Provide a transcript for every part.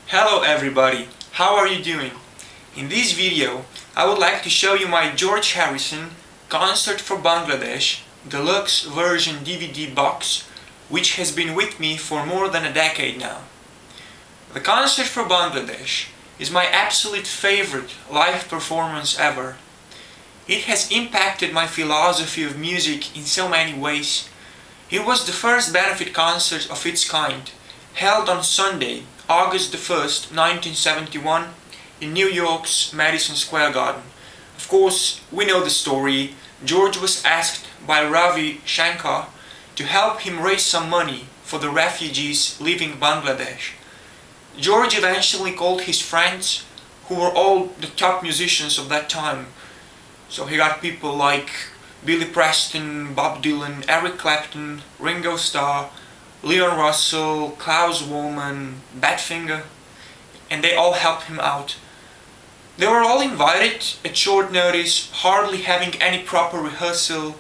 Hello everybody, how are you doing? In this video, I would like to show you my George Harrison Concert for Bangladesh Deluxe Version DVD box, which has been with me for more than a decade now. The Concert for Bangladesh is my absolute favorite live performance ever. It has impacted my philosophy of music in so many ways. It was the first benefit concert of its kind, held on Sunday, August the 1st, 1971, in New York's Madison Square Garden. Of course, we know the story. George was asked by Ravi Shankar to help him raise some money for the refugees leaving Bangladesh. George eventually called his friends, who were all the top musicians of that time. So he got people like Billy Preston, Bob Dylan, Eric Clapton, Ringo Starr, Leon Russell, Klaus Woolman, Badfinger, and they all helped him out. They were all invited at short notice, hardly having any proper rehearsal.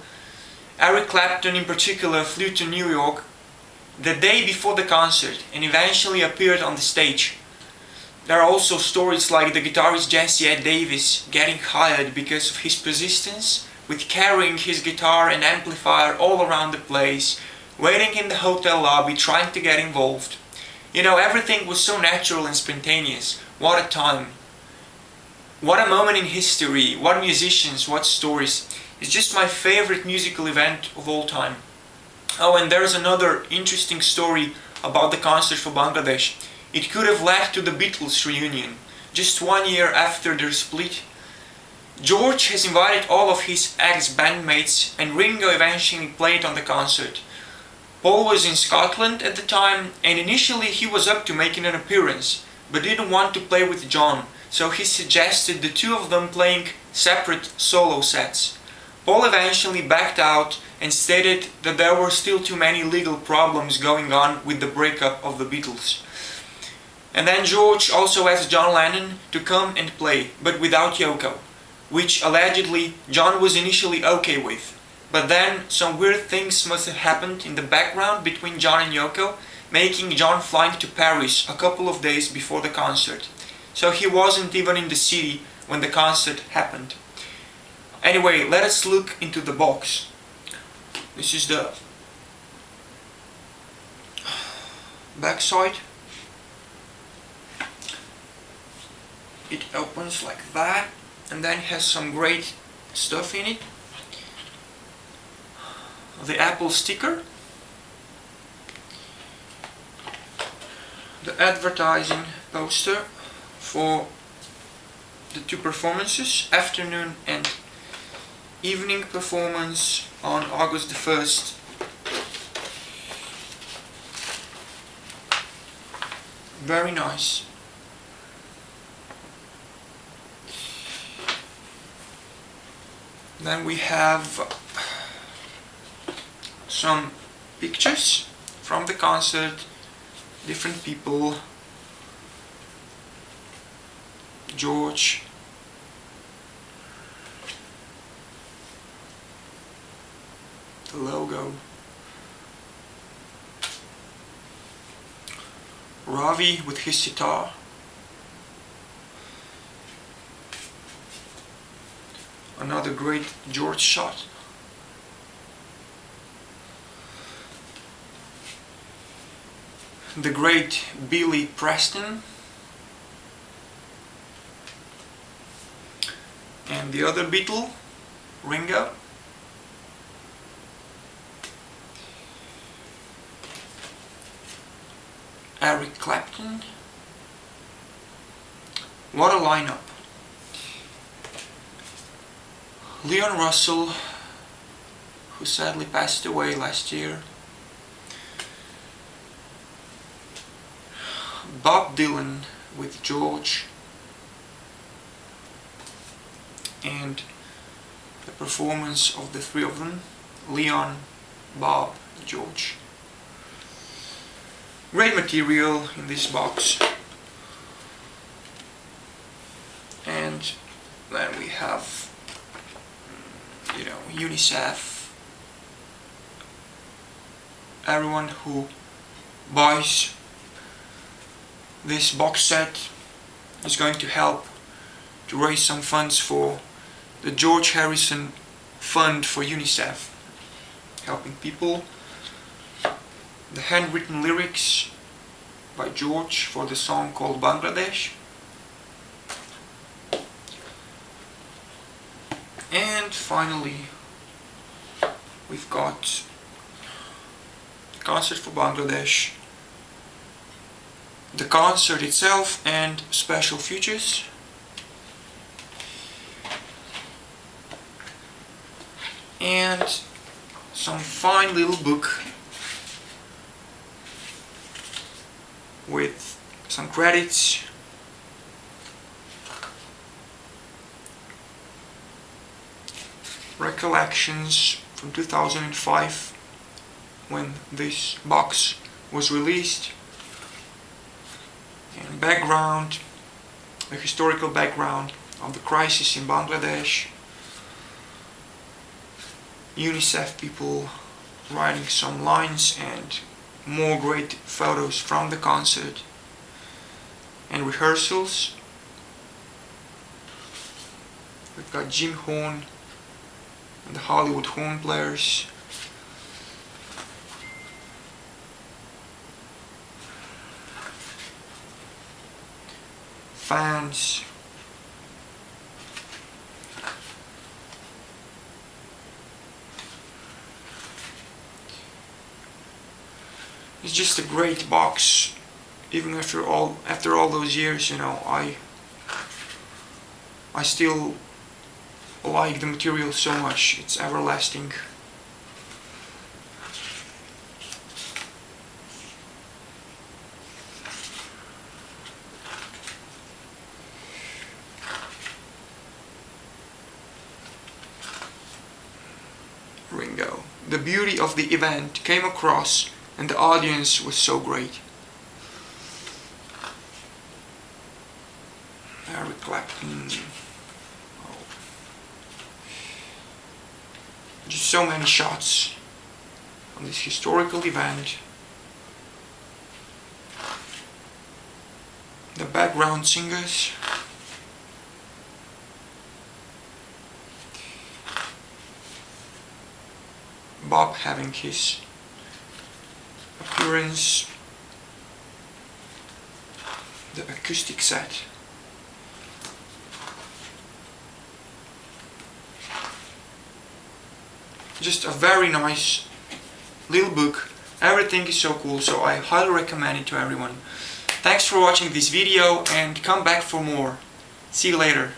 Eric Clapton in particular flew to New York the day before the concert and eventually appeared on the stage. There are also stories like the guitarist Jesse Ed Davis getting hired because of his persistence with carrying his guitar and amplifier all around the place, waiting in the hotel lobby, trying to get involved. You know, everything was so natural and spontaneous. What a time. What a moment in history. What musicians, what stories. It's just my favorite musical event of all time. Oh, and there's another interesting story about the concert for Bangladesh. It could have led to the Beatles reunion. Just 1 year after their split, George has invited all of his ex-bandmates and Ringo eventually played on the concert. Paul was in Scotland at the time and initially he was up to making an appearance, but didn't want to play with John, so he suggested the two of them playing separate solo sets. Paul eventually backed out and stated that there were still too many legal problems going on with the breakup of the Beatles. And then George also asked John Lennon to come and play, but without Yoko, which allegedly John was initially okay with. But then some weird things must have happened in the background between John and Yoko, making John flying to Paris a couple of days before the concert. So he wasn't even in the city when the concert happened. Anyway, let us look into the box. This is the back side. It opens like that and then has some great stuff in it. The Apple sticker, the advertising poster for the two performances, afternoon and evening performance on August the 1st. Very nice. Then we have some pictures from the concert, different people, George, the logo, Ravi with his sitar, another great George shot. The great Billy Preston, and the other Beatle, Ringo, Eric Clapton. What a lineup. Leon Russell, who sadly passed away last year. Bob Dylan with George, and the performance of the three of them, Leon, Bob, George. Great material in this box. And then we have, UNICEF, everyone who buys this box set is going to help to raise some funds for the George Harrison Fund for UNICEF, helping people. The handwritten lyrics by George for the song called Bangladesh. And finally, we've got the concert for Bangladesh, the concert itself and special features. And some fine little book with some credits, recollections from 2005 when this box was released, and background, the historical background of the crisis in Bangladesh, UNICEF people writing some lines, and more great photos from the concert and rehearsals. We've got Jim Horn and the Hollywood horn players. Fans. It's just a great box. Even after all those years, you know, I still like the material so much. It's everlasting. Ringo. The beauty of the event came across, and the audience was so great. Eric Clapton. Oh. Just so many shots on this historical event. The background singers. Bob having his appearance. The acoustic set. Just a very nice little book. Everything is so cool, so I highly recommend it to everyone. Thanks for watching this video and come back for more. See you later.